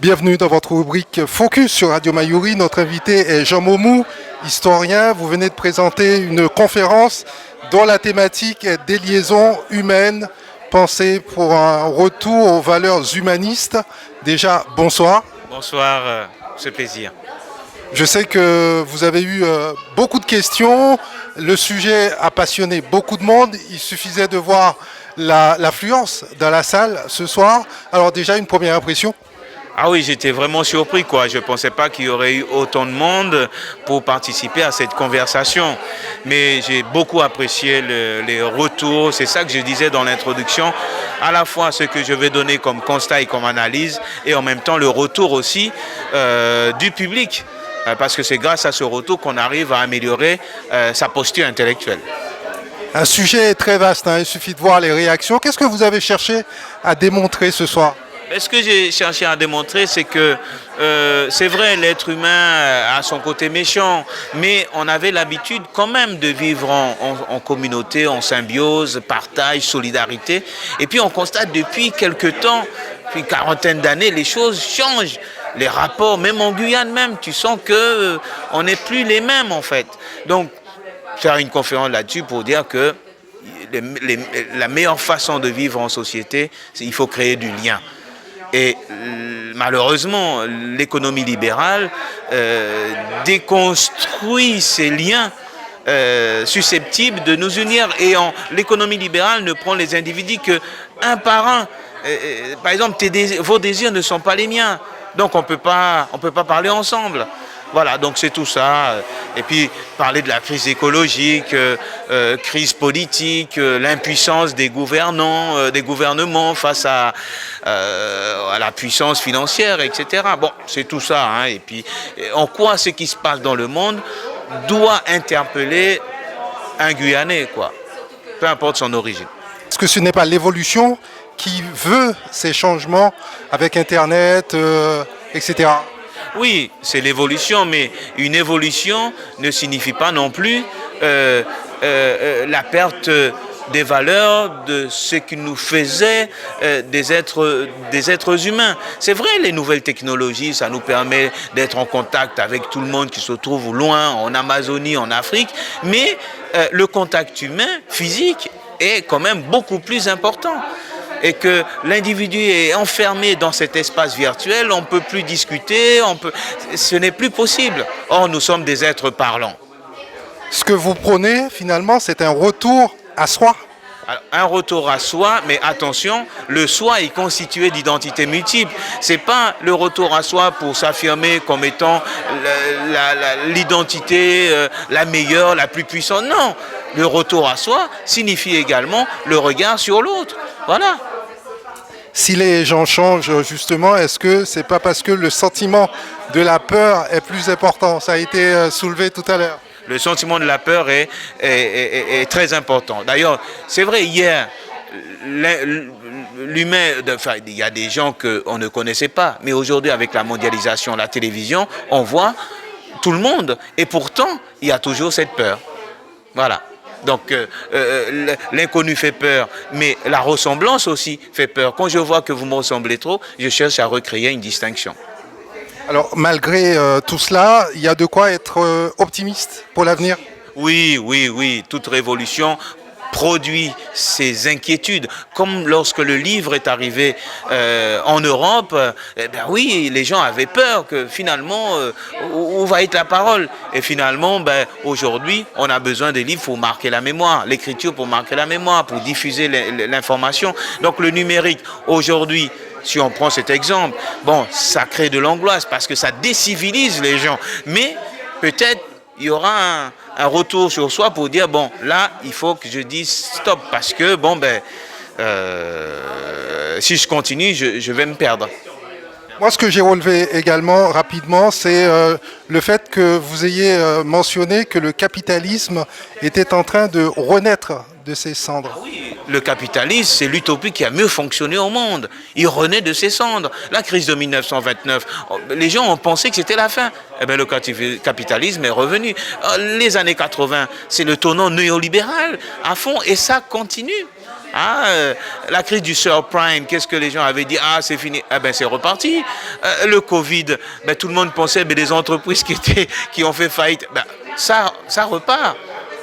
Bienvenue dans votre rubrique Focus sur Radio Mayuri. Notre invité est Jean Momou, historien. Vous venez de présenter une conférence dont la thématique est des liaisons humaines, pensées pour un retour aux valeurs humanistes. Déjà, bonsoir. Bonsoir, c'est plaisir. Je sais que vous avez eu beaucoup de questions. Le sujet a passionné beaucoup de monde. Il suffisait de voir l'affluence dans la salle ce soir. Alors déjà, une première impression. Ah oui, j'étais vraiment surpris, quoi. Je ne pensais pas qu'il y aurait eu autant de monde pour participer à cette conversation. Mais j'ai beaucoup apprécié les retours. C'est ça que je disais dans l'introduction. À la fois ce que je vais donner comme constat et comme analyse, et en même temps le retour aussi du public. Parce que c'est grâce à ce retour qu'on arrive à améliorer sa posture intellectuelle. Un sujet très vaste, hein. Il suffit de voir les réactions. Qu'est-ce que vous avez cherché à démontrer ce soir ? Ce que j'ai cherché à démontrer, c'est que c'est vrai, l'être humain a son côté méchant, mais on avait l'habitude quand même de vivre en communauté, en symbiose, partage, solidarité. Et puis on constate depuis quelques temps, depuis une quarantaine d'années, les choses changent. Les rapports, même en Guyane même, tu sens qu'on n'est plus les mêmes en fait. Donc, faire une conférence là-dessus pour dire que la meilleure façon de vivre en société, c'est qu'il faut créer du lien. Et malheureusement, l'économie libérale déconstruit ces liens susceptibles de nous unir. Et l'économie libérale ne prend les individus qu'un par un. Par exemple, vos désirs ne sont pas les miens. Donc on peut pas parler ensemble. Voilà, donc c'est tout ça. Et puis parler de la crise écologique, crise politique, l'impuissance des gouvernants, des gouvernements face à la puissance financière, etc. Bon, c'est tout ça. Hein. Et puis en quoi ce qui se passe dans le monde doit interpeller un Guyanais, quoi. Peu importe son origine. Est-ce que ce n'est pas l'évolution qui veut ces changements avec Internet, etc. Oui, c'est l'évolution, mais une évolution ne signifie pas non plus la perte des valeurs, de ce qui nous faisait des êtres humains. C'est vrai, les nouvelles technologies, ça nous permet d'être en contact avec tout le monde qui se trouve loin, en Amazonie, en Afrique, mais le contact humain, physique, est quand même beaucoup plus important. Et que l'individu est enfermé dans cet espace virtuel, on ne peut plus discuter, ce n'est plus possible. Or, nous sommes des êtres parlants. Ce que vous prônez, finalement, c'est un retour à soi. Alors, un retour à soi, mais attention, le soi est constitué d'identités multiples. Ce n'est pas le retour à soi pour s'affirmer comme étant l'identité la meilleure, la plus puissante. Non, le retour à soi signifie également le regard sur l'autre. Voilà. Si les gens changent, justement, est-ce que c'est pas parce que le sentiment de la peur est plus important ? Ça a été soulevé tout à l'heure. Le sentiment de la peur est très important. D'ailleurs, c'est vrai, hier, l'humain, enfin, il y a des gens qu'on ne connaissait pas, mais aujourd'hui, avec la mondialisation, la télévision, on voit tout le monde. Et pourtant, il y a toujours cette peur. Voilà. Donc l'inconnu fait peur, mais la ressemblance aussi fait peur. Quand je vois que vous me ressemblez trop, je cherche à recréer une distinction. Alors malgré tout cela, il y a de quoi être optimiste pour l'avenir ? Oui. Toute révolution produit ces inquiétudes. Comme lorsque le livre est arrivé en Europe, oui, les gens avaient peur que finalement, où va être la parole ? Et finalement, aujourd'hui, on a besoin des livres pour marquer la mémoire, l'écriture pour marquer la mémoire, pour diffuser l'information. Donc le numérique, aujourd'hui, si on prend cet exemple, ça crée de l'angoisse parce que ça décivilise les gens. Mais peut-être il y aura un retour sur soi pour dire, là, il faut que je dise stop parce que, si je continue, je vais me perdre. Moi, ce que j'ai relevé également rapidement, c'est le fait que vous ayez mentionné que le capitalisme était en train de renaître de ses cendres. Ah oui, le capitalisme, c'est l'utopie qui a mieux fonctionné au monde. Il renaît de ses cendres. La crise de 1929, les gens ont pensé que c'était la fin. Le capitalisme est revenu. Les années 80, c'est le tournant néolibéral à fond et ça continue. Ah, la crise du subprime, qu'est-ce que les gens avaient dit? Ah, c'est fini. Ah ben c'est reparti. Le Covid, ben, tout le monde pensait ben, des entreprises qui ont fait faillite. Ben, ça repart.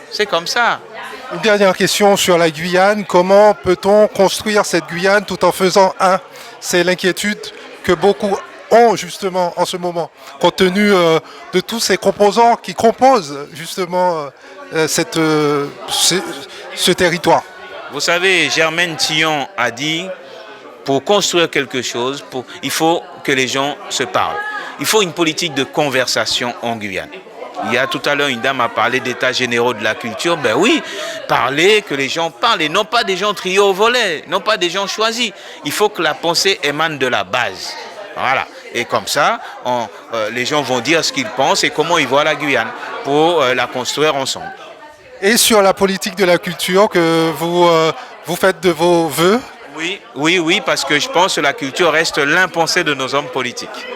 C'est comme ça. Une dernière question sur la Guyane. Comment peut-on construire cette Guyane tout en faisant un? C'est l'inquiétude que beaucoup ont justement en ce moment, compte tenu de tous ces composants qui composent justement ce territoire. Vous savez, Germaine Tillon a dit, pour construire quelque chose, il faut que les gens se parlent. Il faut une politique de conversation en Guyane. Il y a tout à l'heure, une dame a parlé d'états généraux de la culture. Ben oui, parler, que les gens parlent, et non pas des gens triés au volet, non pas des gens choisis. Il faut que la pensée émane de la base. Voilà. Et comme ça, les gens vont dire ce qu'ils pensent et comment ils voient la Guyane pour la construire ensemble. Et sur la politique de la culture que vous faites de vos voeux? Oui, parce que je pense que la culture reste l'impensé de nos hommes politiques.